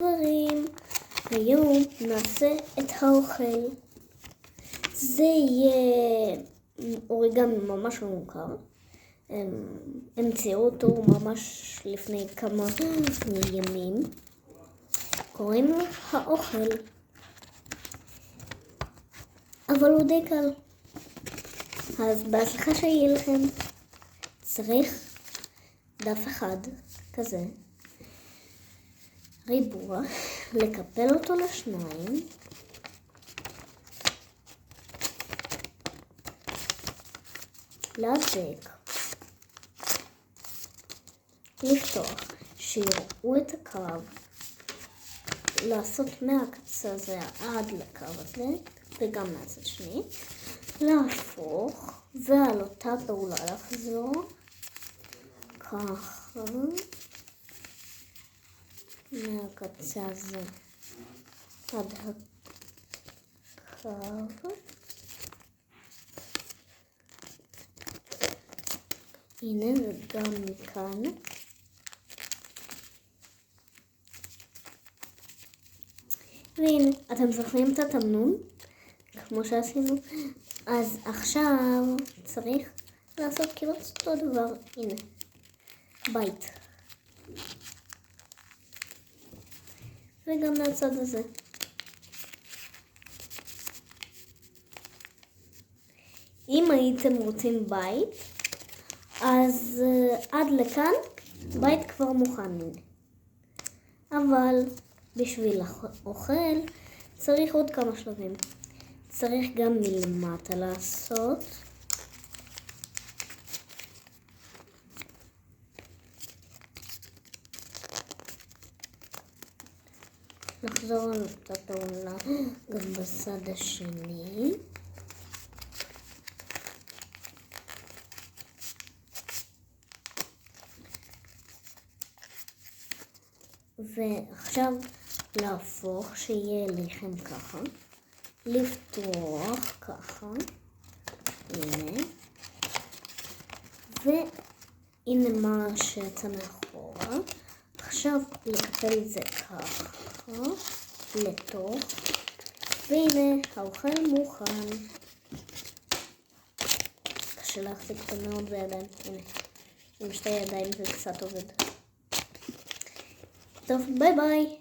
חברים, היום נעשה את האוכל. זה יהיה אוריגמי ממש מוכר. המציאו אותו ממש לפני כמה ימים. קוראים לו האוכל. אבל הוא די קל. אז בהצלחה שיהיה לכם. צריך דף אחד כזה. ריבוע, לקפל אותו לשניים, להדק, לפתוח, שיראו את הקו, לעשות מהקצה הזה עד לקו הזה, וגם מהצד שני, להפוך, ועל אותה פעולה לחזור, ככה, מהקצה הזה עד הקו, הנה וגם מכאן, והנה אתם זוכרים את התמנון כמו שעשינו? אז עכשיו צריך לעשות כמעט אותו דבר. הנה בית, וגם מהצד הזה. אם הייתם רוצים בית, אז עד לכאן בית כבר מוכן. אבל בשביל האוכל צריך עוד כמה שלבים. צריך גם מלמטה לעשות. נחזור על אותה פעולה גם בצד השני. ועכשיו להפוך שיהיה לחם ככה. לפתוח ככה. הנה. והנה מה שיצא מאחורה. עכשיו לקפל את זה ככה. לתוך, והנה האוכל מוכן. קשה להחזיק אותו מאוד בידיים. הנה, עם שתי ידיים זה קצת עובד. טוב, ביי ביי.